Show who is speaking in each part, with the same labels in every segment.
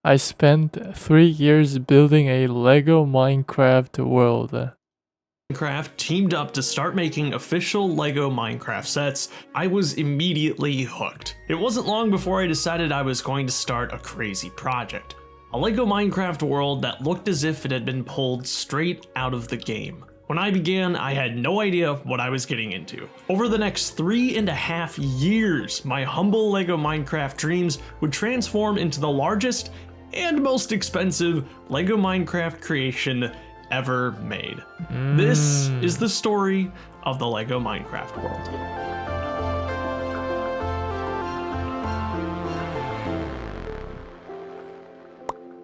Speaker 1: I spent 3 years building a Lego Minecraft world.
Speaker 2: Minecraft teamed up to start making official LEGO Minecraft sets, I was immediately hooked. It wasn't long before I decided I was going to start a crazy project. A LEGO Minecraft world that looked as if it had been pulled straight out of the game. When I began, I had no idea what I was getting into. Over the next 3.5 years, my humble LEGO Minecraft dreams would transform into the largest and most expensive LEGO Minecraft creation ever made. This is the story of the LEGO Minecraft world.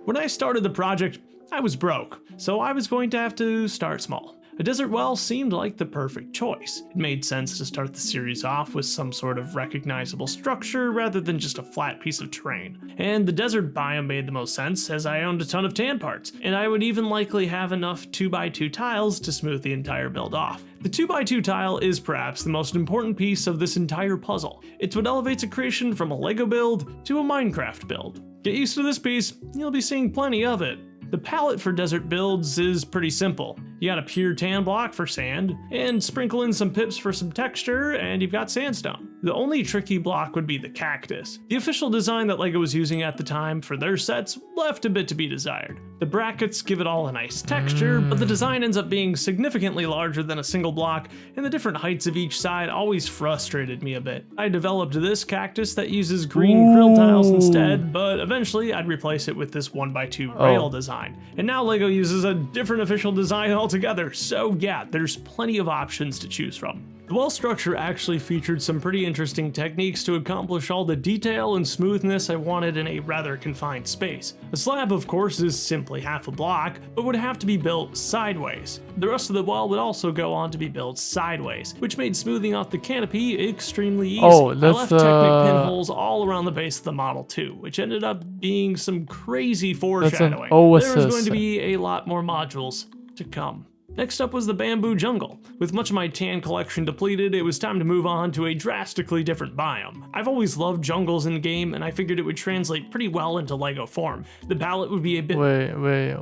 Speaker 2: When I started the project, I was broke, so I was going to have to start small. A desert well seemed like the perfect choice. It made sense to start the series off with some sort of recognizable structure rather than just a flat piece of terrain. And the desert biome made the most sense as I owned a ton of tan parts, and I would even likely have enough 2x2 tiles to smooth the entire build off. The 2x2 tile is perhaps the most important piece of this entire puzzle. It's what elevates a creation from a LEGO build to a Minecraft build. Get used to this piece, you'll be seeing plenty of it. The palette for desert builds is pretty simple. You got a pure tan block for sand, and sprinkle in some pips for some texture, and you've got sandstone. The only tricky block would be the cactus. The official design that LEGO was using at the time for their sets left a bit to be desired. The brackets give it all a nice texture, but the design ends up being significantly larger than a single block, and the different heights of each side always frustrated me a bit. I developed this cactus that uses green krill tiles instead, but eventually I'd replace it with this 1x2 rail design. And now LEGO uses a different official design altogether, so yeah, there's plenty of options to choose from. The well structure actually featured some pretty interesting techniques to accomplish all the detail and smoothness I wanted in a rather confined space. A slab, of course, is simply half a block, but would have to be built sideways. The rest of the well would also go on to be built sideways, which made smoothing out the canopy extremely easy.
Speaker 1: Oh,
Speaker 2: I
Speaker 1: that's
Speaker 2: left Technic pinholes all around the base of the model too, which ended up being some crazy foreshadowing. There was going to be a lot more modules to come. Next up was the bamboo jungle. With much of my tan collection depleted, it was time to move on to a drastically different biome. I've always loved jungles in the game, and I figured it would translate pretty well into LEGO form. The palette would be a bit—
Speaker 1: Wait,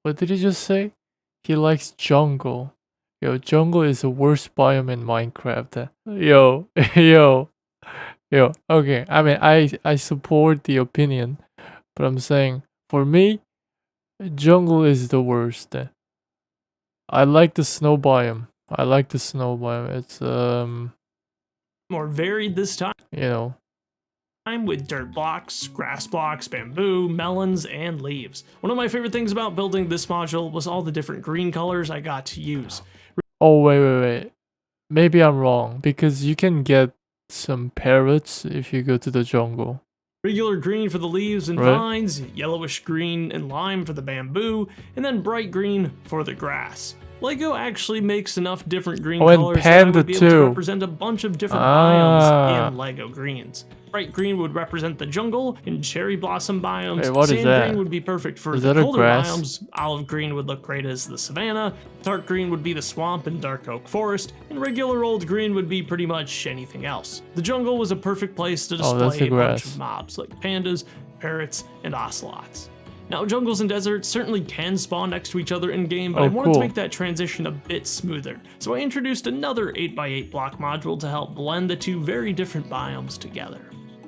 Speaker 1: what did he just say? He likes jungle. Yo, jungle is the worst biome in Minecraft. Yo, okay, I mean, I support the opinion, but I'm saying, for me, jungle is the worst. I like the snow biome. It's
Speaker 2: more varied this time. With dirt blocks, grass blocks, bamboo, melons, and leaves. One of my favorite things about building this module was all the different green colors I got to use.
Speaker 1: Oh, wait. Maybe I'm wrong, because you can get some parrots if you go to the jungle.
Speaker 2: Regular green for the leaves and vines, yellowish green and lime for the bamboo, and then bright green for the grass. LEGO actually makes enough different green colors that I would be able to represent a bunch of different biomes in LEGO greens. Bright green would represent the jungle, and cherry blossom biomes. Sand green would be perfect for the colder biomes. Olive green would look great as the savanna. Dark green would be the swamp and dark oak forest, and regular old green would be pretty much anything else. The jungle was a perfect place to display a bunch of mobs like pandas, parrots, and ocelots. Now, jungles and deserts certainly can spawn next to each other in-game, but I wanted to make that transition a bit smoother. So I introduced another 8x8 block module to help blend the two very different biomes together.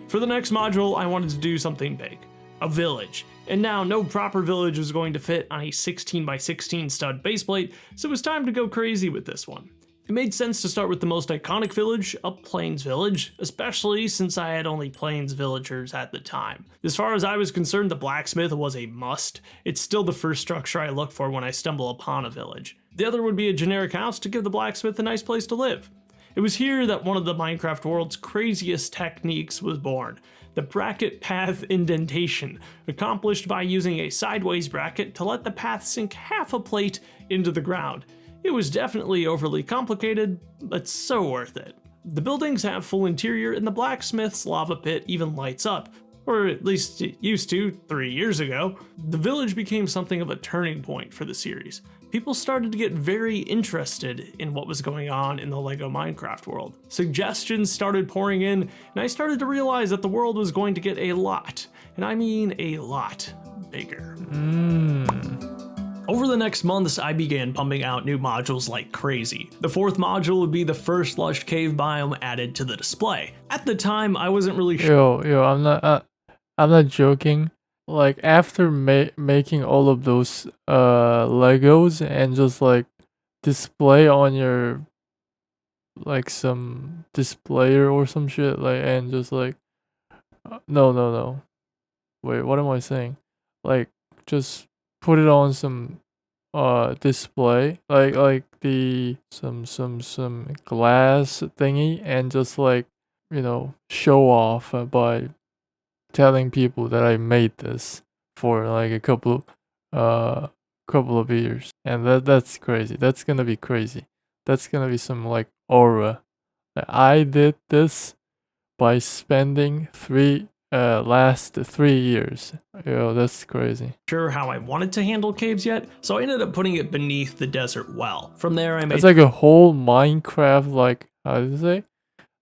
Speaker 2: For the next module, I wanted to do something big. A village. And now, no proper village was going to fit on a 16x16 stud baseplate, so it was time to go crazy with this one. It made sense to start with the most iconic village, a Plains village, especially since I had only Plains villagers at the time. As far as I was concerned, the blacksmith was a must. It's still the first structure I look for when I stumble upon a village. The other would be a generic house to give the blacksmith a nice place to live. It was here that one of the Minecraft world's craziest techniques was born. The bracket path indentation, accomplished by using a sideways bracket to let the path sink half a plate into the ground. It was definitely overly complicated, but so worth it. The buildings have full interior, and the blacksmith's lava pit even lights up, or at least it used to 3 years ago. The village became something of a turning point for the series. People started to get very interested in what was going on in the LEGO Minecraft world. Suggestions started pouring in, and I started to realize that the world was going to get a lot, and I mean a lot bigger.
Speaker 1: Mm.
Speaker 2: Over the next months, I began pumping out new modules like crazy. The fourth module would be the first lush cave biome added to the display. At the time, I wasn't really sure.
Speaker 1: Yo, I'm not joking. Like after making all of those Legos and just like display on your like some displayer or some shit like and just like no. Wait, what am I saying? Like just put it on some display like the some glass thingy and just like show off by telling people that I made this for like a couple of years, and that's crazy. That's gonna be crazy. That's gonna be some like aura. I did this by spending last 3 years. Yo, that's crazy.
Speaker 2: Sure how I wanted to handle caves yet, so I ended up putting it beneath the desert well. From there I made
Speaker 1: It's like a whole Minecraft, like how do you say?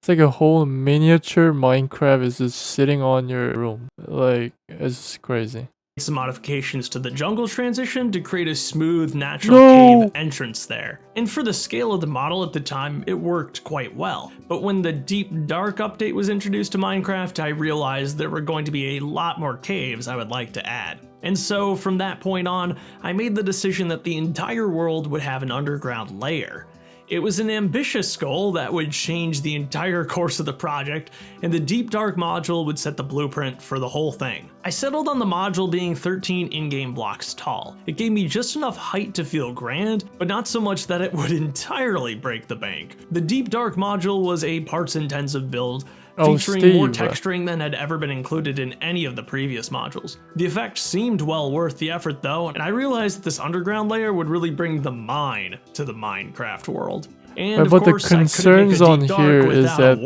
Speaker 1: It's like a whole miniature Minecraft is just sitting on your room. Like, it's crazy.
Speaker 2: Some modifications to the jungle transition to create a smooth, natural cave entrance there. And for the scale of the model at the time, it worked quite well. But when the Deep Dark update was introduced to Minecraft, I realized there were going to be a lot more caves I would like to add. And so from that point on, I made the decision that the entire world would have an underground layer. It was an ambitious goal that would change the entire course of the project, and the Deep Dark module would set the blueprint for the whole thing. I settled on the module being 13 in-game blocks tall. It gave me just enough height to feel grand, but not so much that it would entirely break the bank. The Deep Dark module was a parts-intensive build, featuring more texturing than had ever been included in any of the previous modules. The effect seemed well worth the effort though, and I realized that this underground layer would really bring the mine to the Minecraft world. And
Speaker 1: but
Speaker 2: of course,
Speaker 1: the concerns on here is that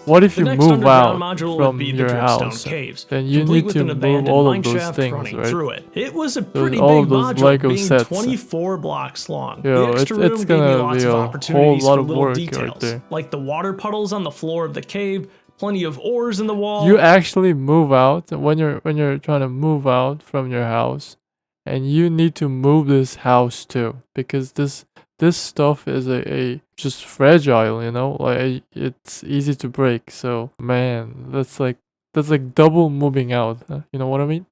Speaker 1: what if you move out from your house?
Speaker 2: Caves,
Speaker 1: then you need to move all of those things, right?
Speaker 2: Through it. It was a pretty
Speaker 1: all
Speaker 2: big
Speaker 1: of those
Speaker 2: module,
Speaker 1: Lego
Speaker 2: being
Speaker 1: sets.
Speaker 2: 24 blocks long.
Speaker 1: Yo,
Speaker 2: the extra room
Speaker 1: it's
Speaker 2: gave me
Speaker 1: gonna
Speaker 2: lots
Speaker 1: be
Speaker 2: of
Speaker 1: a
Speaker 2: opportunities
Speaker 1: whole lot
Speaker 2: for
Speaker 1: of
Speaker 2: little
Speaker 1: work
Speaker 2: details,
Speaker 1: right there.
Speaker 2: like the water puddles on the floor of the cave, plenty of ores in the wall.
Speaker 1: You actually move out when you're trying to move out from your house, and you need to move this house too, because this stuff is a just fragile, like it's easy to break. So man, that's like double moving out. You know what I mean?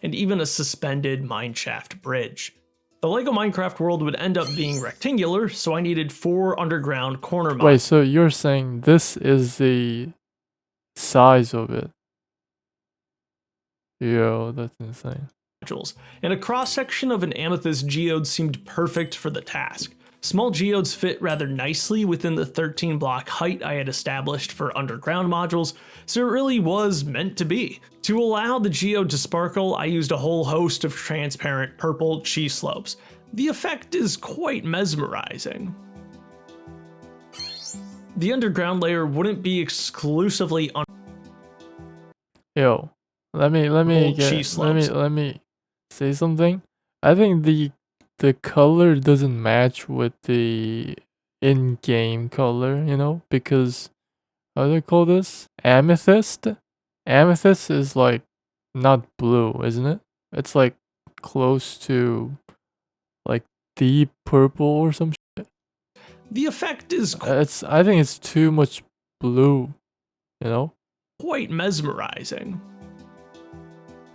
Speaker 2: And even a suspended mineshaft bridge. The LEGO Minecraft world would end up being rectangular, so I needed 4 underground corner modules.
Speaker 1: Wait, so you're saying this is the size of it? Yo, that's insane.
Speaker 2: And a cross-section of an amethyst geode seemed perfect for the task. Small geodes fit rather nicely within the 13 block height I had established for underground modules, so it really was meant to be. To allow the geode to sparkle, I used a whole host of transparent purple cheese slopes. The effect is quite mesmerizing. The underground layer wouldn't be exclusively on.
Speaker 1: Yo, let me say something. I think the color doesn't match with the in-game color, because how do they call this? Amethyst? Amethyst is like not blue, isn't it? It's like close to like deep purple or some shit.
Speaker 2: The effect is
Speaker 1: I think it's too much blue,
Speaker 2: quite mesmerizing.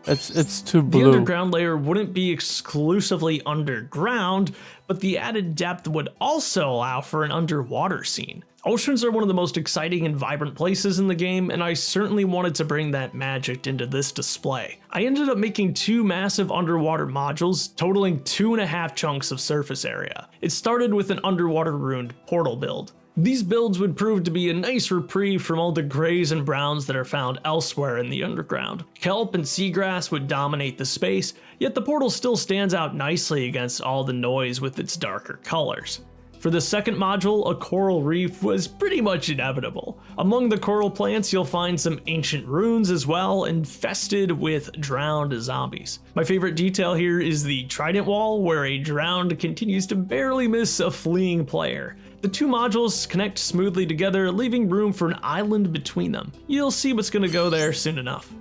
Speaker 1: It's too blue.
Speaker 2: The underground layer wouldn't be exclusively underground, but the added depth would also allow for an underwater scene. Oceans are one of the most exciting and vibrant places in the game, and I certainly wanted to bring that magic into this display. I ended up making 2 massive underwater modules, totaling 2.5 chunks of surface area. It started with an underwater ruined portal build. These builds would prove to be a nice reprieve from all the grays and browns that are found elsewhere in the underground. Kelp and seagrass would dominate the space, yet the portal still stands out nicely against all the noise with its darker colors. For the second module, a coral reef was pretty much inevitable. Among the coral plants, you'll find some ancient ruins as well, infested with drowned zombies. My favorite detail here is the trident wall, where a drowned continues to barely miss a fleeing player. The 2 modules connect smoothly together, leaving room for an island between them. You'll see what's gonna go there soon enough.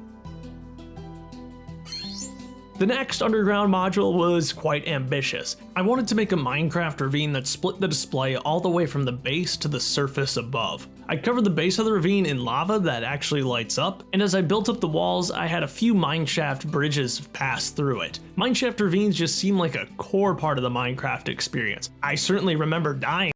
Speaker 2: The next underground module was quite ambitious. I wanted to make a Minecraft ravine that split the display all the way from the base to the surface above. I covered the base of the ravine in lava that actually lights up, and as I built up the walls, I had a few mineshaft bridges pass through it. Mineshaft ravines just seem like a core part of the Minecraft experience. I certainly remember dying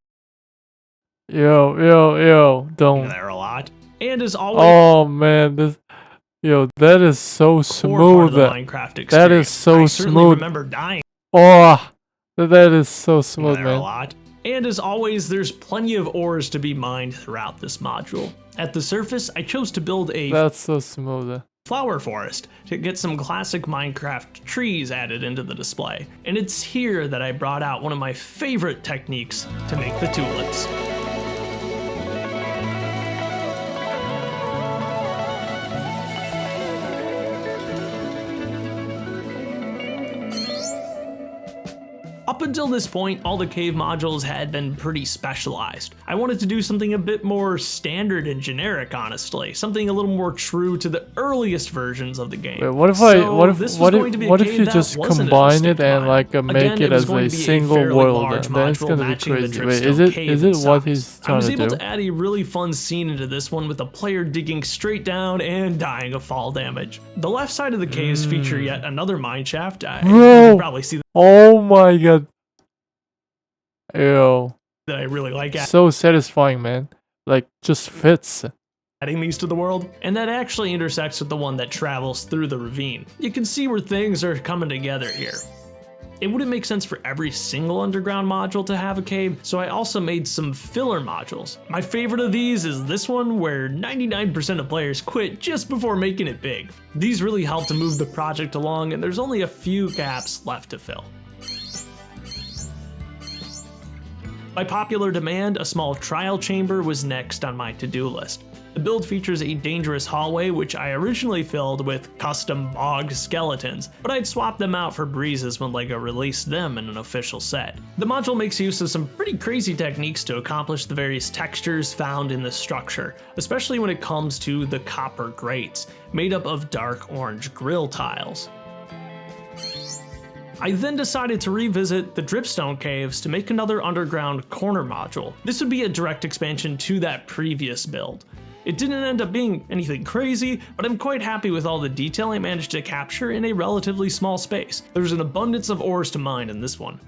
Speaker 1: don't.
Speaker 2: there a lot. And as always,
Speaker 1: oh man, that is so smooth. That is so smooth.
Speaker 2: Remember dying
Speaker 1: that is so smooth,
Speaker 2: there
Speaker 1: man.
Speaker 2: a lot. And as always, there's plenty of ores to be mined throughout this module. At the surface, I chose to build a
Speaker 1: That's so smooth.
Speaker 2: flower forest to get some classic Minecraft trees added into the display. And it's here that I brought out one of my favorite techniques to make the tulips. Up until this point, all the cave modules had been pretty specialized. I wanted to do something a bit more standard and generic, honestly, something a little more true to the earliest versions of the game.
Speaker 1: Wait, what if you just combine it and like make it as a single world? Then it's gonna be crazy. Wait, is it what he's trying to do?
Speaker 2: I was able to add a really fun scene into this one with a player digging straight down and dying of fall damage. The left side of the caves feature yet another mineshaft. You can probably see that.
Speaker 1: Oh my god. Ew.
Speaker 2: That I really like.
Speaker 1: So satisfying, man. Like, just fits.
Speaker 2: Adding these to the world, and that actually intersects with the one that travels through the ravine. You can see where things are coming together here. It wouldn't make sense for every single underground module to have a cave, so I also made some filler modules. My favorite of these is this one, where 99% of players quit just before making it big. These really help to move the project along, and there's only a few gaps left to fill. By popular demand, a small trial chamber was next on my to-do list. The build features a dangerous hallway, which I originally filled with custom bog skeletons, but I'd swap them out for breezes when LEGO released them in an official set. The module makes use of some pretty crazy techniques to accomplish the various textures found in the structure, especially when it comes to the copper grates, made up of dark orange grill tiles. I then decided to revisit the dripstone caves to make another underground corner module. This would be a direct expansion to that previous build. It didn't end up being anything crazy, but I'm quite happy with all the detail I managed to capture in a relatively small space. There's an abundance of ores to mine in this one.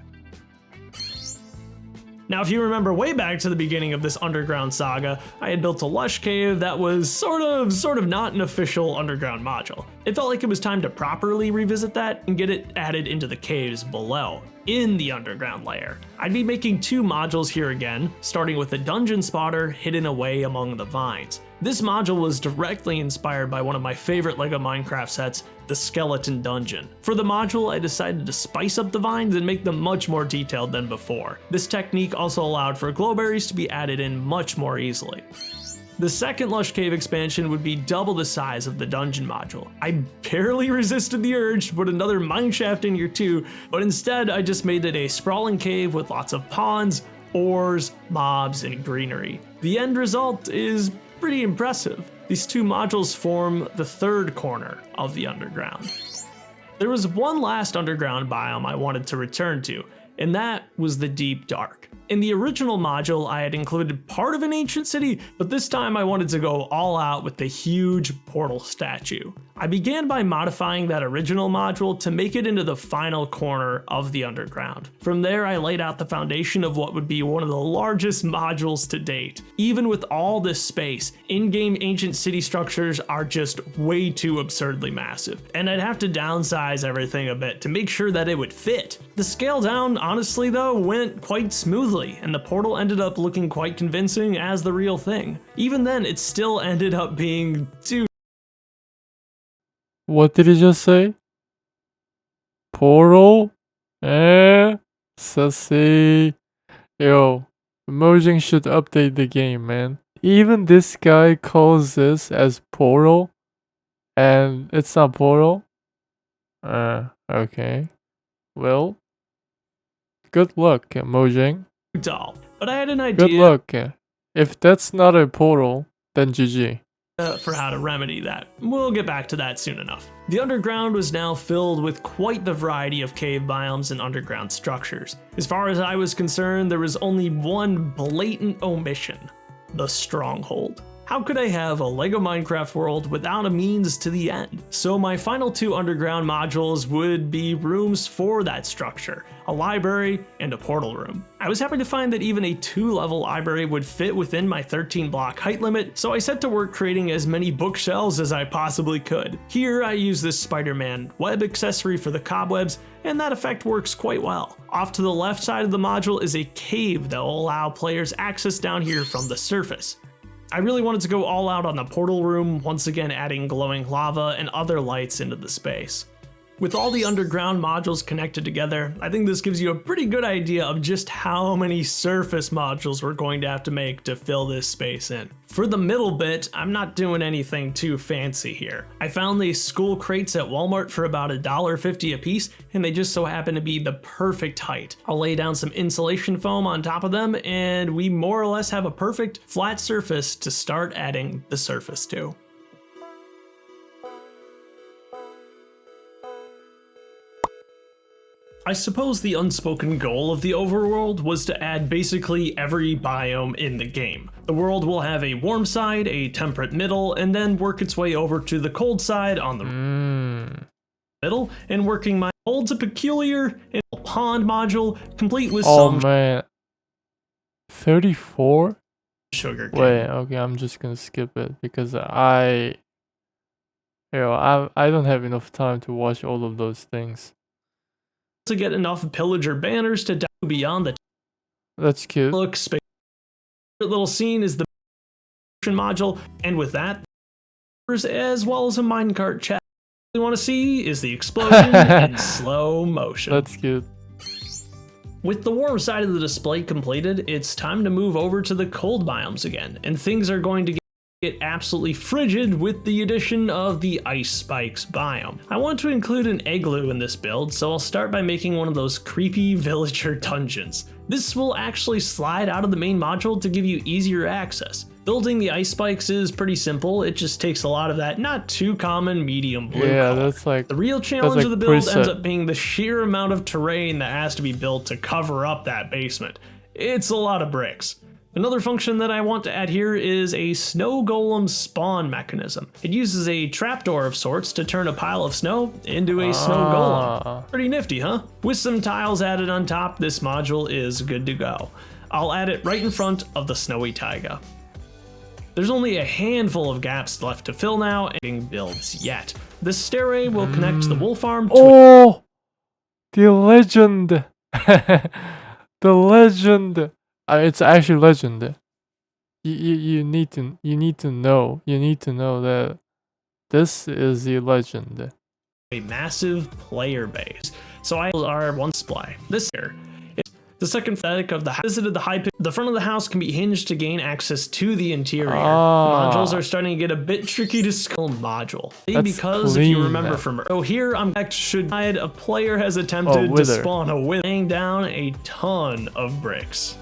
Speaker 2: Now, if you remember way back to the beginning of this underground saga, I had built a lush cave that was sort of not an official underground module. It felt like it was time to properly revisit that and get it added into the caves below, in the underground layer. I'd be making two modules here again, starting with a dungeon spotter hidden away among the vines. This module was directly inspired by one of my favorite LEGO Minecraft sets, the Skeleton Dungeon. For the module, I decided to spice up the vines and make them much more detailed than before. This technique also allowed for glowberries to be added in much more easily. The second Lush Cave expansion would be double the size of the dungeon module. I barely resisted the urge to put another mineshaft in here too, but instead I just made it a sprawling cave with lots of ponds, ores, mobs, and greenery. The end result is pretty impressive. These two modules form the third corner of the underground. There was one last underground biome I wanted to return to, and that was the Deep Dark. In the original module, I had included part of an ancient city, but this time I wanted to go all out with the huge portal statue. I began by modifying that original module to make it into the final corner of the underground. From there, I laid out the foundation of what would be one of the largest modules to date. Even with all this space, in-game ancient city structures are just way too absurdly massive, and I'd have to downsize everything a bit to make sure that it would fit. The scale down, honestly though, went quite smoothly, and the portal ended up looking quite convincing as the real thing. Even then, it still ended up being too.
Speaker 1: What did he just say? Portal? Sussy. Yo, Mojang should update the game, man. Even this guy calls this as portal, and it's not portal? Okay. Well, good luck, Mojang.
Speaker 2: Dull, but I had an idea.
Speaker 1: Good luck. If that's not a portal, then GG.
Speaker 2: for how to remedy that. We'll get back to that soon enough. The underground was now filled with quite the variety of cave biomes and underground structures. As far as I was concerned, there was only one blatant omission: the stronghold. How could I have a LEGO Minecraft world without a means to the end? So my final 2 underground modules would be rooms for that structure, a library and a portal room. I was happy to find that even a 2-level library would fit within my 13-block height limit, so I set to work creating as many bookshelves as I possibly could. Here I use this Spider-Man web accessory for the cobwebs, and that effect works quite well. Off to the left side of the module is a cave that will allow players access down here from the surface. I really wanted to go all out on the portal room, once again adding glowing lava and other lights into the space. With all the underground modules connected together, I think this gives you a pretty good idea of just how many surface modules we're going to have to make to fill this space in. For the middle bit, I'm not doing anything too fancy here. I found these school crates at Walmart for about $1.50 a piece, and they just so happen to be the perfect height. I'll lay down some insulation foam on top of them, and we more or less have a perfect flat surface to start adding the surface to. I suppose the unspoken goal of the overworld was to add basically every biome in the game. The world will have a warm side, a temperate middle, and then work its way over to the cold side on the middle, and working my holds a peculiar pond module, complete with some
Speaker 1: man. 34?
Speaker 2: sugar cane.
Speaker 1: Wait, okay, I'm just gonna skip it because I don't have enough time to watch all of those things.
Speaker 2: To get enough pillager banners to dive beyond the
Speaker 1: That's cute.
Speaker 2: look space. Little scene is the module, and with that, as well as a minecart chat. What we want to see is the explosion in slow motion.
Speaker 1: That's cute.
Speaker 2: With the warm side of the display completed, it's time to move over to the cold biomes again, and things are going to get absolutely frigid with the addition of the ice spikes biome. I want to include an igloo in this build, so I'll start by making one of those creepy villager dungeons. This will actually slide out of the main module to give you easier access. Building the ice spikes is pretty simple, it just takes a lot of that not too common medium blue color.
Speaker 1: That's like
Speaker 2: the real challenge of the build
Speaker 1: preset.
Speaker 2: ends up being the sheer amount of terrain that has to be built to cover up that basement. It's a lot of bricks. Another function that I want to add here is a snow golem spawn mechanism. It uses a trapdoor of sorts to turn a pile of snow into a snow golem. Pretty nifty, huh? With some tiles added on top, this module is good to go. I'll add it right in front of the snowy taiga. There's only a handful of gaps left to fill now, and builds yet. The stairway will connect the wool farm to
Speaker 1: the legend. The legend. It's actually legend. You need to know that this is the legend.
Speaker 2: A massive player base. So I are one display. This here is the second aesthetic of the house. Visited the high pitch. The front of the house can be hinged to gain access to the interior. Modules are starting to get a bit tricky to scale module. Because if you remember from here, a player has attempted to spawn a wither, laying down a ton of bricks.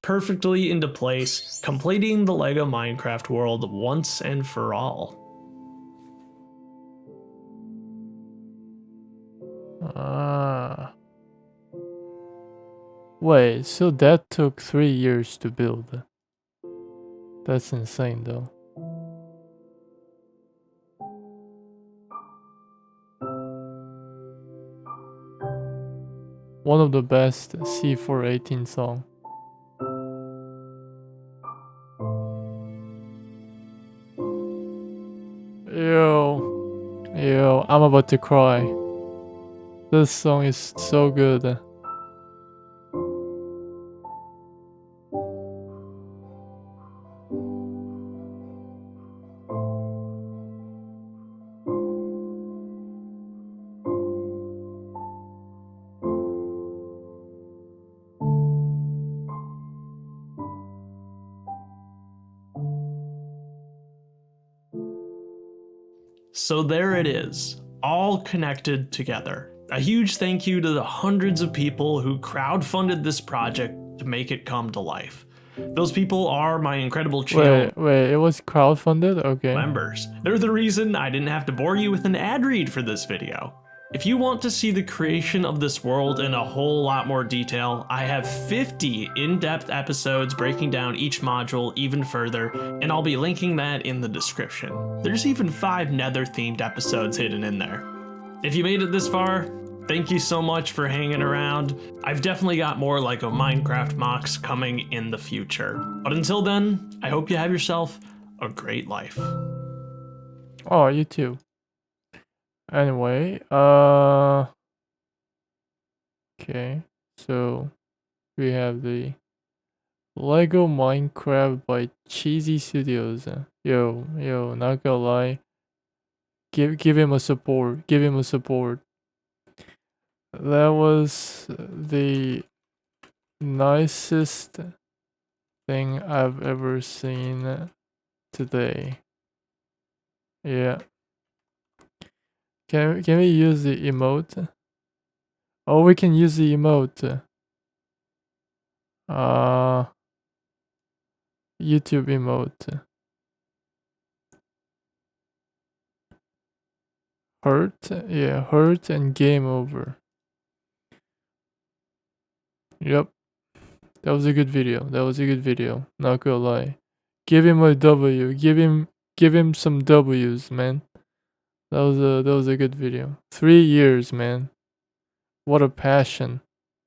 Speaker 2: Perfectly into place, completing the LEGO Minecraft world once and for all.
Speaker 1: Wait, so that took 3 years to build. That's insane though. One of the best C418 song. Yo, I'm about to cry. This song is so good.
Speaker 2: So there it is, all connected together. A huge thank you to the hundreds of people who crowdfunded this project to make it come to life. Those people are my incredible channel
Speaker 1: Wait, it was crowdfunded? Okay.
Speaker 2: members. They're the reason I didn't have to bore you with an ad read for this video. If you want to see the creation of this world in a whole lot more detail, I have 50 in-depth episodes breaking down each module even further, and I'll be linking that in the description. There's even 5 Nether-themed episodes hidden in there. If you made it this far, thank you so much for hanging around. I've definitely got more LEGO Minecraft mocks coming in the future. But until then, I hope you have yourself a great life.
Speaker 1: Oh, you too. Anyway, okay, so we have the Lego Minecraft by Cheesy Studios. Yo, not gonna lie. Give him a support. Give him a support. That was the nicest thing I've ever seen today. Yeah. Can we use the emote? Oh, we can use the emote. YouTube emote. Hurt? Yeah, hurt and game over. Yep. That was a good video. Not gonna lie. Give him a W. Give him some W's, man. That was a good video. 3 years, man. What a passion.